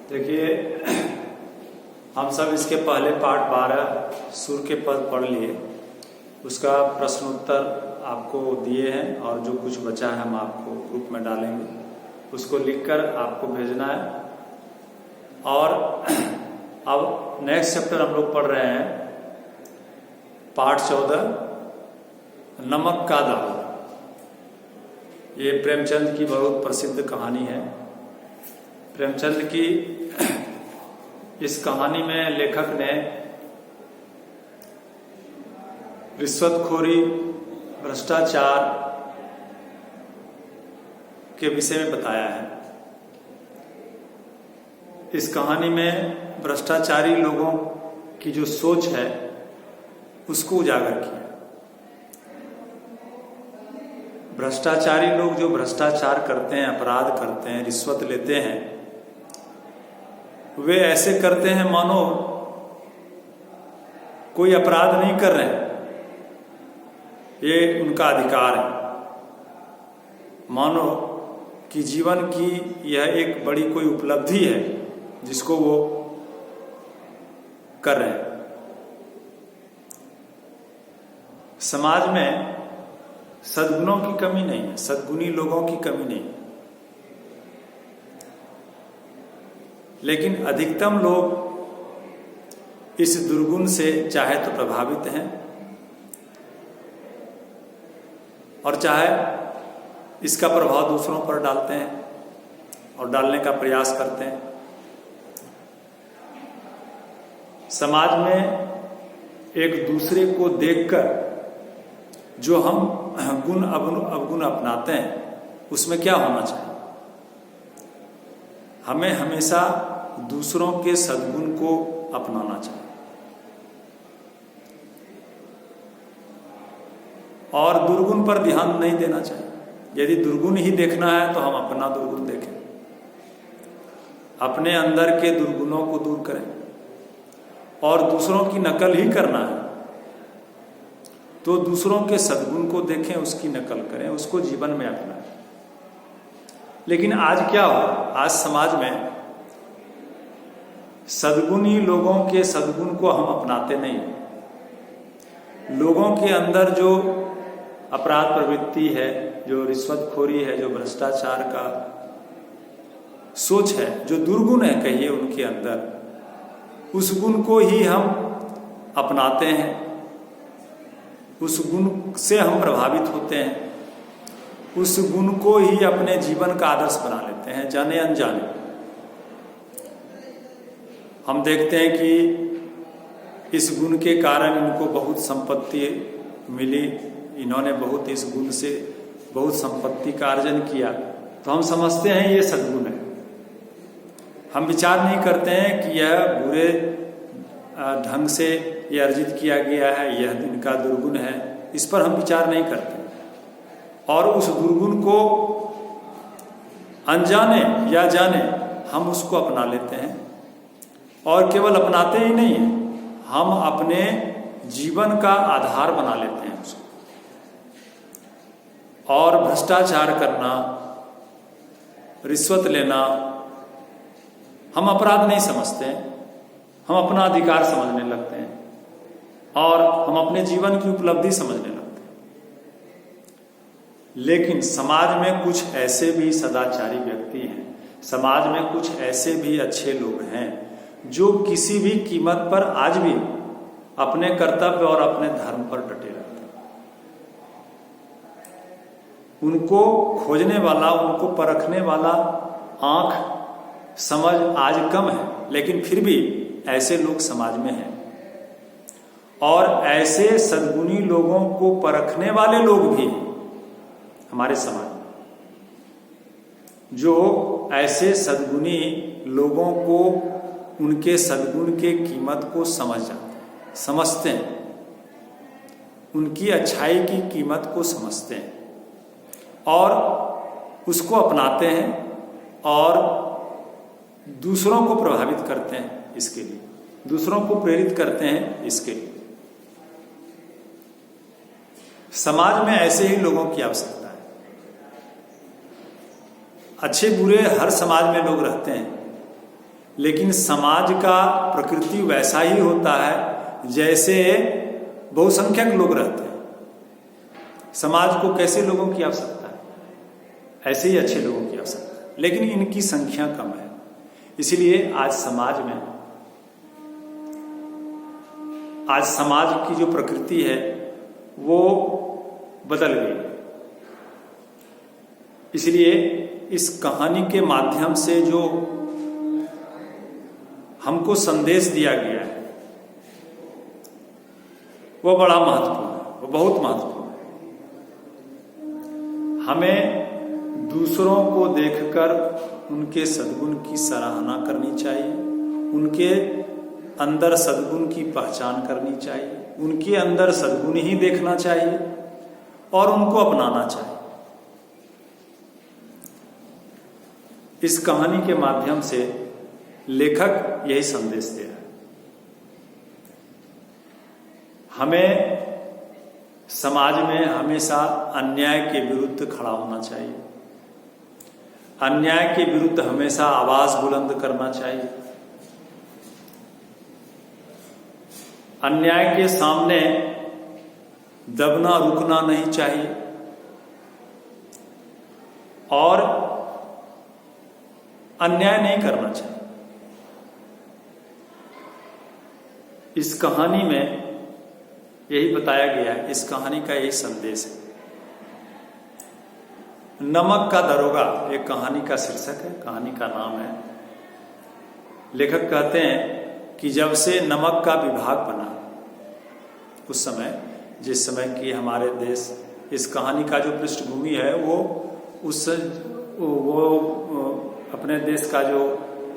देखिए, हम सब इसके पहले पार्ट 12 सुर के पद पढ़ लिए। उसका प्रश्न उत्तर आपको दिए हैं और जो कुछ बचा है हम आपको ग्रुप में डालेंगे, उसको लिखकर आपको भेजना है। और अब नेक्स्ट चैप्टर हम लोग पढ़ रहे हैं पार्ट 14 नमक का दावा। ये प्रेमचंद की बहुत प्रसिद्ध कहानी है। प्रेमचंद की इस कहानी में लेखक ने रिश्वतखोरी, भ्रष्टाचार के विषय में बताया है। इस कहानी में भ्रष्टाचारी लोगों की जो सोच है उसको उजागर किया। भ्रष्टाचारी लोग जो भ्रष्टाचार करते हैं, अपराध करते हैं, रिश्वत लेते हैं, वे ऐसे करते हैं मानो कोई अपराध नहीं कर रहे हैं, ये उनका अधिकार है। मानो कि जीवन की यह एक बड़ी कोई उपलब्धि है जिसको वो कर रहे हैं। समाज में सद्गुणों की कमी नहीं है, सद्गुणी लोगों की कमी नहीं है, लेकिन अधिकतम लोग इस दुर्गुण से चाहे तो प्रभावित हैं और चाहे इसका प्रभाव दूसरों पर डालते हैं और डालने का प्रयास करते हैं। समाज में एक दूसरे को देखकर जो हम गुण अवगुण अपनाते हैं, उसमें क्या होना चाहिए? हमें हमेशा दूसरों के सद्गुण को अपनाना चाहिए और दुर्गुण पर ध्यान नहीं देना चाहिए। यदि दुर्गुण ही देखना है तो हम अपना दुर्गुण देखें, अपने अंदर के दुर्गुणों को दूर करें। और दूसरों की नकल ही करना है तो दूसरों के सद्गुण को देखें, उसकी नकल करें, उसको जीवन में अपनाएं। लेकिन आज क्या हो, आज समाज में सद्गुणी लोगों के सद्गुण को हम अपनाते नहीं। लोगों के अंदर जो अपराध प्रवृत्ति है, जो रिश्वतखोरी है, जो भ्रष्टाचार का सोच है, जो दुर्गुण है कहिए उनके अंदर, उस गुण को ही हम अपनाते हैं, उस गुण से हम प्रभावित होते हैं, उस गुण को ही अपने जीवन का आदर्श बना लेते हैं, जाने अनजाने। हम देखते हैं कि इस गुण के कारण इनको बहुत संपत्ति मिली, इन्होंने बहुत इस गुण से बहुत संपत्ति का अर्जन किया, तो हम समझते हैं ये सद्गुण है। हम विचार नहीं करते हैं कि यह बुरे ढंग से ये अर्जित किया गया है, यह इनका दुर्गुण है, इस पर हम विचार नहीं करते और उस दुर्गुण को अनजाने या जाने हम उसको अपना लेते हैं। और केवल अपनाते ही नहीं है, हम अपने जीवन का आधार बना लेते हैं उसको। और भ्रष्टाचार करना, रिश्वत लेना हम अपराध नहीं समझते हैं, हम अपना अधिकार समझने लगते हैं और हम अपने जीवन की उपलब्धि समझने लगते हैं। लेकिन समाज में कुछ ऐसे भी सदाचारी व्यक्ति हैं, समाज में कुछ ऐसे भी अच्छे लोग हैं जो किसी भी कीमत पर आज भी अपने कर्तव्य और अपने धर्म पर डटे रहते हैं। उनको खोजने वाला, उनको परखने वाला आंख समझ आज कम है, लेकिन फिर भी ऐसे लोग समाज में हैं। और ऐसे सद्गुणी लोगों को परखने वाले लोग भी हमारे समाज में, जो ऐसे सद्गुणी लोगों को उनके सद्गुण के कीमत को समझते हैं, उनकी अच्छाई की कीमत को समझते हैं और उसको अपनाते हैं और दूसरों को प्रभावित करते हैं इसके लिए, दूसरों को प्रेरित करते हैं इसके लिए। समाज में ऐसे ही लोगों की आवश्यकता है। अच्छे बुरे हर समाज में लोग रहते हैं, लेकिन समाज का प्रकृति वैसा ही होता है जैसे बहुसंख्यक लोग रहते हैं। समाज को कैसे लोगों की आवश्यकता है, ऐसे ही अच्छे लोगों की आवश्यकता है, लेकिन इनकी संख्या कम है। इसलिए आज समाज की जो प्रकृति है वो बदल गई। इसलिए इस कहानी के माध्यम से जो हमको संदेश दिया गया है वो बड़ा महत्वपूर्ण है, वो बहुत महत्वपूर्ण है। हमें दूसरों को देखकर उनके सद्गुण की सराहना करनी चाहिए, उनके अंदर सद्गुण की पहचान करनी चाहिए, उनके अंदर सद्गुण ही देखना चाहिए और उनको अपनाना चाहिए। इस कहानी के माध्यम से लेखक यही संदेश दे रहा है। हमें समाज में हमेशा अन्याय के विरुद्ध खड़ा होना चाहिए, अन्याय के विरुद्ध हमेशा आवाज बुलंद करना चाहिए, अन्याय के सामने दबना रुकना नहीं चाहिए और अन्याय नहीं करना चाहिए। इस कहानी में यही बताया गया है, इस कहानी का यही संदेश है। नमक का दरोगा एक कहानी का शीर्षक है, कहानी का नाम है। लेखक कहते हैं कि जब से नमक का विभाग बना, उस समय जिस समय की हमारे देश, इस कहानी का जो पृष्ठभूमि है वो अपने देश का जो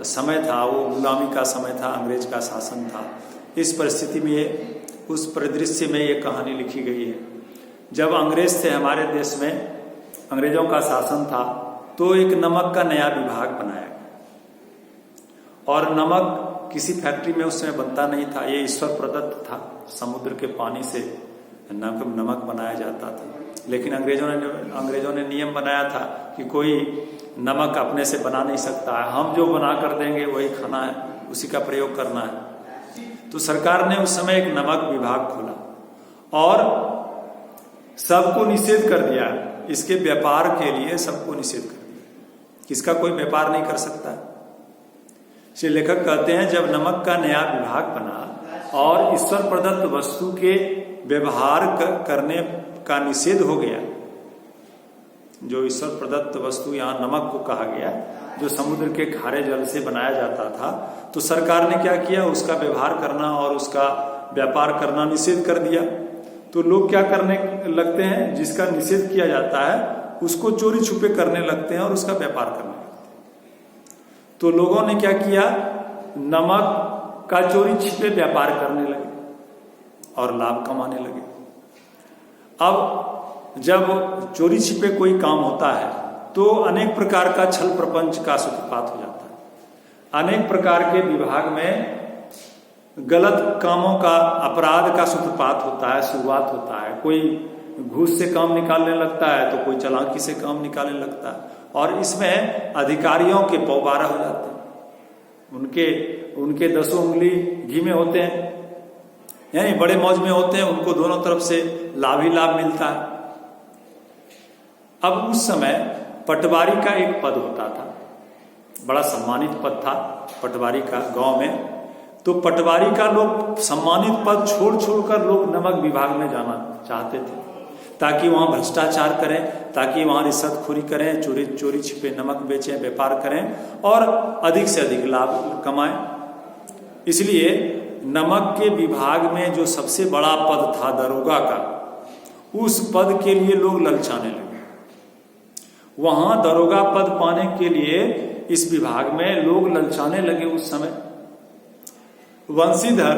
समय था वो गुलामी का समय था, अंग्रेज का शासन था। इस परिस्थिति में, उस परिदृश्य में ये कहानी लिखी गई है। जब अंग्रेज थे हमारे देश में, अंग्रेजों का शासन था, तो एक नमक का नया विभाग बनाया गया और नमक किसी फैक्ट्री में उस समय बनता नहीं था, ये ईश्वर प्रदत्त था। समुद्र के पानी से नमक बनाया जाता था, लेकिन अंग्रेजों ने नियम बनाया था कि कोई नमक अपने से बना नहीं सकता है, हम जो बना कर देंगे वही खाना है, उसी का प्रयोग करना है। तो सरकार ने उस समय एक नमक विभाग खोला और सबको निषेध कर दिया, इसके व्यापार के लिए सबको निषेध कर दिया, किसका कोई व्यापार नहीं कर सकता है। इसलिए लेखक कहते हैं जब नमक का नया विभाग बना और ईश्वर प्रदत्त वस्तु के व्यवहार करने का निषेध हो गया, जो ईश्वर प्रदत्त वस्तु यहाँ नमक को कहा गया, जो समुद्र के खारे जल से बनाया जाता था, तो सरकार ने क्या किया, उसका व्यवहार करना और उसका व्यापार करना निषेध कर दिया। तो लोग क्या करने लगते हैं, जिसका निषेध किया जाता है उसको चोरी छुपे करने लगते हैं और उसका व्यापार करने लगते हैं। तो लोगों ने क्या किया, नमक का चोरी छिपे व्यापार करने लगे और लाभ कमाने लगे। अब जब चोरी छिपे कोई काम होता है तो अनेक प्रकार का छल प्रपंच का सूत्रपात हो जाता है, अनेक प्रकार के विभाग में गलत कामों का, अपराध का सूत्रपात होता है, शुरुआत होता है। कोई घूस से काम निकालने लगता है तो कोई चालाकी से काम निकालने लगता है और इसमें अधिकारियों के पौबारा हो जाते हैं। उनके 10 उंगली घी में होते हैं, यानी बड़े मौज में होते हैं, उनको दोनों तरफ से लाभ ही लाभ मिलता है। अब उस समय पटवारी का एक पद होता था, बड़ा सम्मानित पद था पटवारी का गांव में। तो पटवारी का लोग सम्मानित पद छोड़ छोड़कर लोग नमक विभाग में जाना चाहते थे, ताकि वहां भ्रष्टाचार करें, ताकि वहां रिश्वतखोरी करें, चोरी छिपे नमक बेचें, व्यापार करें और अधिक से अधिक लाभ कमाएं। इसलिए नमक के विभाग में जो सबसे बड़ा पद था दरोगा का, उस पद के लिए लोग ललचाने लगे। वहां दरोगा पद पाने के लिए इस विभाग में लोग ललचाने लगे। उस समय वंशीधर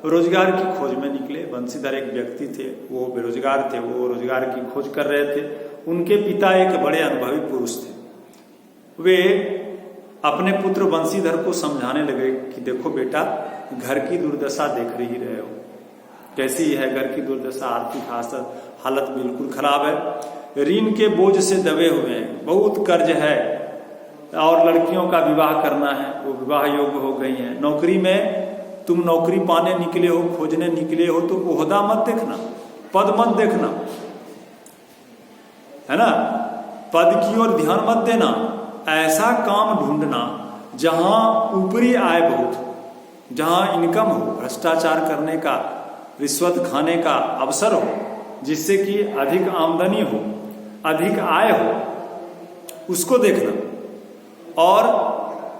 रोजगार की खोज में निकले। वंशीधर एक व्यक्ति थे, वो बेरोजगार थे, वो रोजगार की खोज कर रहे थे। उनके पिता एक बड़े अनुभवी पुरुष थे। वे अपने पुत्र वंशीधर को समझाने लगे कि देखो बेटा, घर की दुर्दशा देख ही रहे हो, कैसी है घर की दुर्दशा, आर्थिक हालत बिल्कुल खराब है, ऋण के बोझ से दबे हुए हैं, बहुत कर्ज है और लड़कियों का विवाह करना है, वो विवाह योग्य हो गई हैं। नौकरी में तुम नौकरी पाने निकले हो, खोजने निकले हो, तो ओहदा मत देखना, पद मत देखना, है ना, पद की ओर ध्यान मत देना। ऐसा काम ढूंढना जहां ऊपरी आय बहुत, जहां इनकम हो, भ्रष्टाचार करने का, रिश्वत खाने का अवसर हो, जिससे कि अधिक आमदनी हो, अधिक आय हो, उसको देखना। और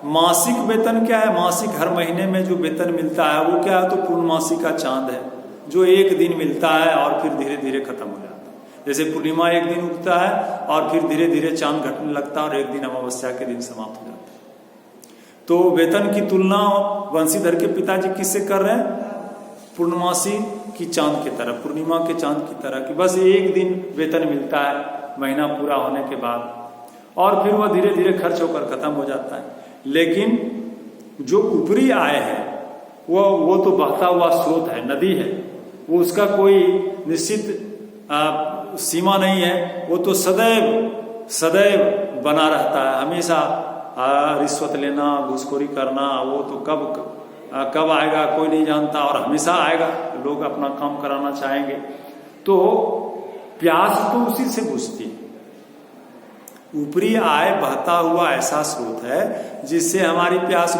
मासिक वेतन क्या है? मासिक हर महीने में जो वेतन मिलता है वो क्या है? तो पूर्णमासी का चांद है, जो एक दिन मिलता है और फिर धीरे धीरे खत्म हो जाता है। जैसे पूर्णिमा एक दिन उगता है और फिर धीरे धीरे चांद घटने लगता है और एक दिन अमावस्या के दिन समाप्त हो जाता है। तो वेतन की तुलना बंशीधर के पिताजी किससे कर रहे हैं? पूर्णमासी की चांद की तरह, पूर्णिमा के चांद की तरह, कि बस एक दिन वेतन मिलता है महीना पूरा होने के बाद, और फिर वह धीरे धीरे खर्च होकर खत्म हो जाता है। लेकिन जो ऊपरी आय है वो तो बहता हुआ स्रोत है, नदी है, वो उसका कोई निश्चित सीमा नहीं है, वो तो सदैव सदैव बना रहता है। हमेशा रिश्वत लेना, घूसखोरी करना, वो तो कब आएगा कोई नहीं जानता, और हमेशा आएगा, लोग अपना काम कराना चाहेंगे। तो प्यास तो उसी से बुझती है। ऊपरी आय बहता हुआ ऐसा स्रोत है जिससे हमारी प्यास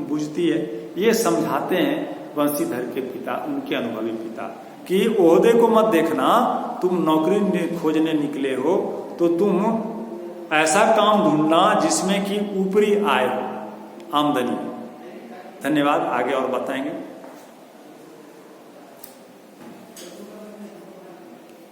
बुझती है। ये समझाते हैं बंशीधर के पिता, उनके अनुभवी पिता, कि ओहदे को मत देखना, तुम नौकरी खोजने निकले हो तो तुम ऐसा काम ढूंढना जिसमें कि ऊपरी आय हो, आमदनी। धन्यवाद, आगे और बताएंगे।